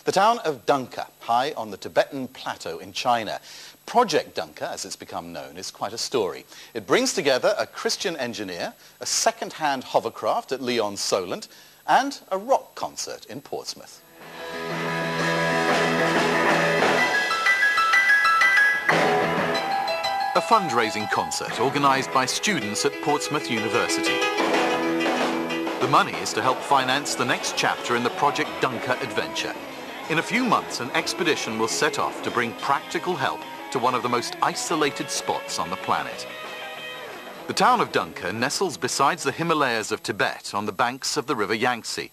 The town of Dengke, high on the Tibetan plateau in China. Project Dengke, as it's become known, is quite a story. It brings together a Christian engineer, a second-hand hovercraft at Lyon-Solent, and a rock concert in Portsmouth. A fundraising concert organised by students at Portsmouth University. The money is to help finance the next chapter in the Project Dengke adventure. In a few months, an expedition will set off to bring practical help to one of the most isolated spots on the planet. The town of Dengke nestles beside the Himalayas of Tibet on the banks of the river Yangtze.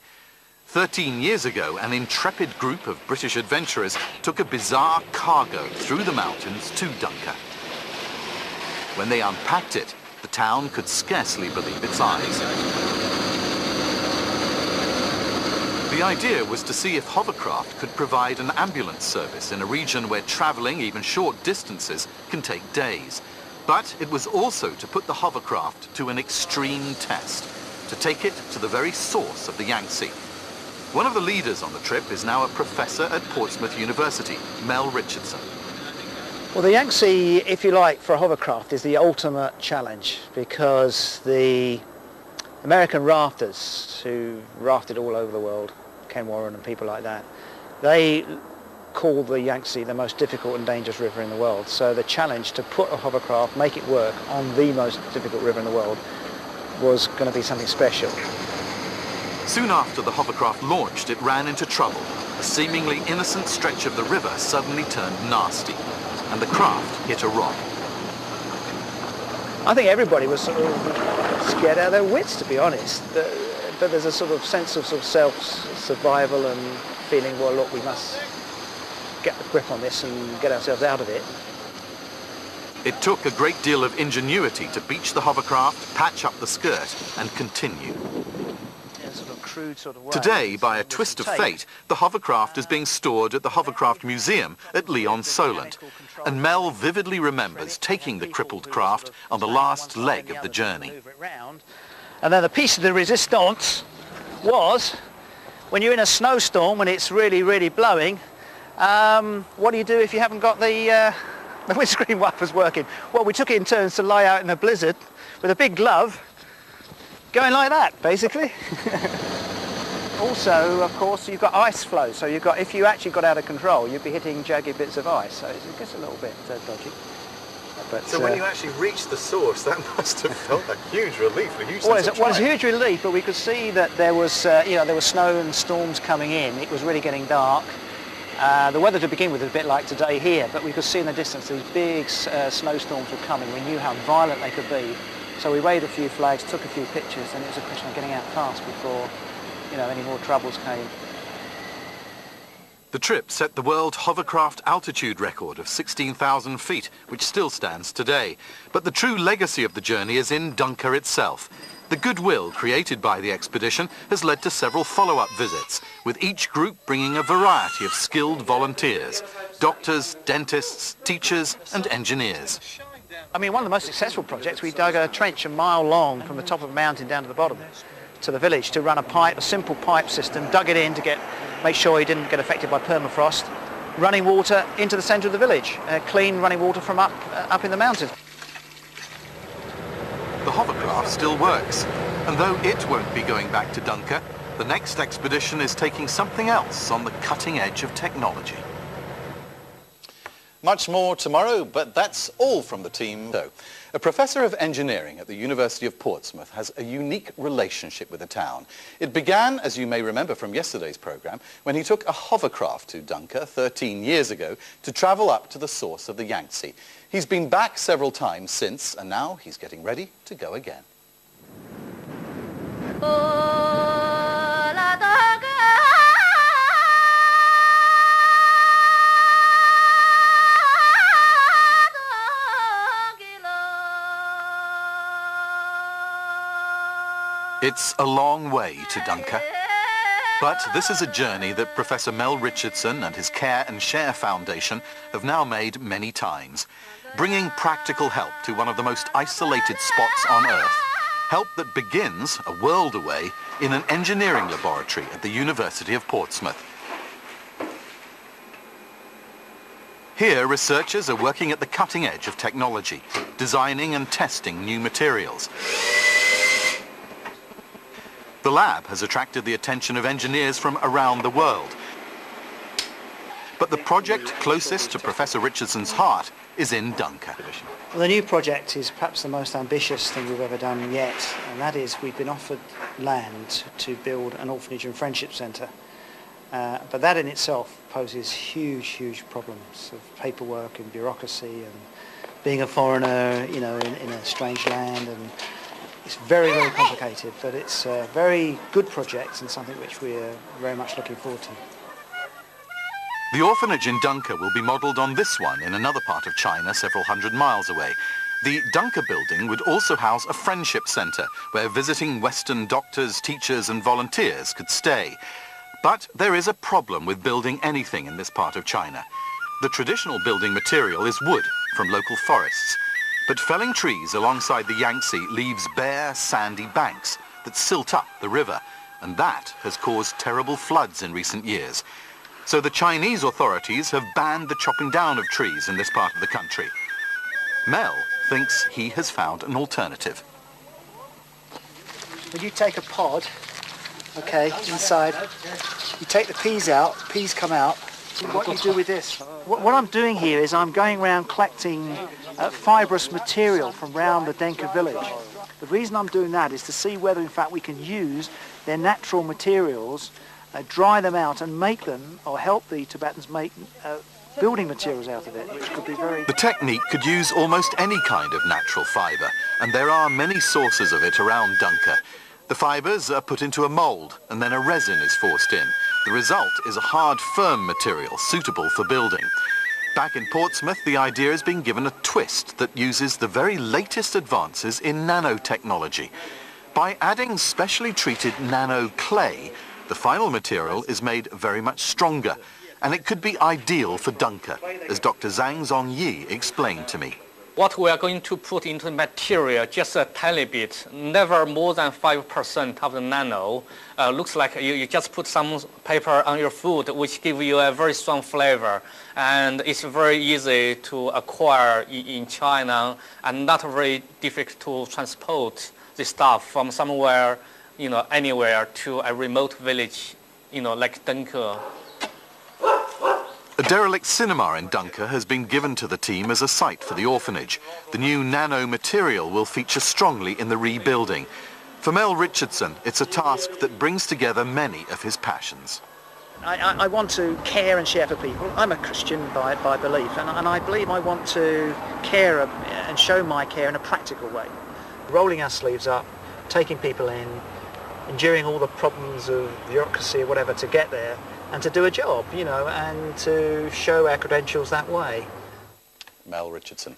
13 years ago, an intrepid group of British adventurers took a bizarre cargo through the mountains to Dengke. When they unpacked it, the town could scarcely believe its eyes. The idea was to see if hovercraft could provide an ambulance service in a region where travelling even short distances can take days. But it was also to put the hovercraft to an extreme test, to take it to the very source of the Yangtze. One of the leaders on the trip is now a professor at Portsmouth University, Mel Richardson. Well, the Yangtze, if you like, for a hovercraft is the ultimate challenge, because the American rafters, who rafted all over the world, Ken Warren and people like that, they call the Yangtze the most difficult and dangerous river in the world. So the challenge to put a hovercraft, make it work on the most difficult river in the world, was going to be something special. Soon after the hovercraft launched, it ran into trouble. A seemingly innocent stretch of the river suddenly turned nasty, and the craft hit a rock. I think everybody was sort of scared out of their wits, to be honest. But there's a sort of sense of self-survival and feeling, well, look, we must get the grip on this and get ourselves out of it. It took a great deal of ingenuity to beach the hovercraft, patch up the skirt, and continue. In a sort of crude sort of way. Today, by a twist of fate, the hovercraft is being stored at the Hovercraft Museum at Lyon-Solent. And Mel vividly remembers taking the crippled craft on the last leg of the journey. And then the piece of the resistance was, when you're in a snowstorm, when it's really, really blowing, what do you do if you haven't got the windscreen wipers working? Well, we took it in turns to lie out in a blizzard with a big glove, going like that, basically. Also, of course, you've got ice flow, so you've got, if you actually got out of control, you'd be hitting jagged bits of ice, so it gets a little bit dodgy. But, so when you actually reached the source, that must have felt a huge relief, a huge well, it was a huge relief, but we could see that there was, there was snow and storms coming in. It was really getting dark. The weather to begin with was a bit like today here, but we could see in the distance these big snowstorms were coming. We knew how violent they could be. So we waved a few flags, took a few pictures, and it was a question of getting out fast before any more troubles came. The trip set the world hovercraft altitude record of 16,000 feet, which still stands today. But the true legacy of the journey is in Dengke itself. The goodwill created by the expedition has led to several follow-up visits, with each group bringing a variety of skilled volunteers, doctors, dentists, teachers and engineers. I mean, one of the most successful projects, we dug a trench a mile long from the top of a mountain down to the bottom to the village to run a pipe, a simple pipe system, dug it in to make sure he didn't get affected by permafrost, running water into the centre of the village, clean running water from up in the mountains. The hovercraft still works, and though it won't be going back to Dengke, the next expedition is taking something else on the cutting edge of technology. Much more tomorrow, but that's all from the team. So, a professor of engineering at the University of Portsmouth has a unique relationship with the town. It began, as you may remember from yesterday's programme, when he took a hovercraft to Dengke 13 years ago to travel up to the source of the Yangtze. He's been back several times since, and now he's getting ready to go again. It's a long way to Dengke, but this is a journey that Professor Mel Richardson and his Care and Share Foundation have now made many times, bringing practical help to one of the most isolated spots on Earth. Help that begins, a world away, in an engineering laboratory at the University of Portsmouth. Here, researchers are working at the cutting edge of technology, designing and testing new materials. The lab has attracted the attention of engineers from around the world. But the project closest to Professor Richardson's heart is in Dengke. Well, the new project is perhaps the most ambitious thing we've ever done yet, and that is we've been offered land to build an orphanage and friendship centre. But that in itself poses huge problems of paperwork and bureaucracy and being a foreigner, you know, in a strange land, and it's very complicated, but it's a very good project and something which we are very much looking forward to. The orphanage in Dengke will be modelled on this one in another part of China several hundred miles away. The Dengke building would also house a friendship centre where visiting Western doctors, teachers and volunteers could stay. But there is a problem with building anything in this part of China. The traditional building material is wood from local forests. But felling trees alongside the Yangtze leaves bare, sandy banks that silt up the river, and that has caused terrible floods in recent years. So the Chinese authorities have banned the chopping down of trees in this part of the country. Mel thinks he has found an alternative. When you take a pod, okay, inside, you take the peas out, peas come out. What you do with this? What I'm doing here is I'm going around collecting fibrous material from around the Dengke village. The reason I'm doing that is to see whether in fact we can use their natural materials, dry them out and make them, or help the Tibetans make building materials out of it, which could be very... The technique could use almost any kind of natural fibre, and there are many sources of it around Dengke. The fibres are put into a mould and then a resin is forced in. The result is a hard, firm material suitable for building. Back in Portsmouth, the idea has been given a twist that uses the very latest advances in nanotechnology. By adding specially treated nano clay, the final material is made very much stronger, and it could be ideal for Dengke, as Dr. Zhang Zongyi explained to me. What we are going to put into the material, just a tiny bit, never more than 5% of the nano. Looks like you just put some paper on your food, which give you a very strong flavor. And it's very easy to acquire in China and not very difficult to transport the stuff from somewhere, you know, anywhere to a remote village, you know, like Dengke. A derelict cinema in Dengke has been given to the team as a site for the orphanage. The new nano material will feature strongly in the rebuilding. For Mel Richardson, it's a task that brings together many of his passions. I want to care and share for people. I'm a Christian by belief, and I believe I want to care and show my care in a practical way. Rolling our sleeves up, taking people in, enduring all the problems of bureaucracy or whatever to get there, and to do a job, you know, and to show our credentials that way. Mel Richardson.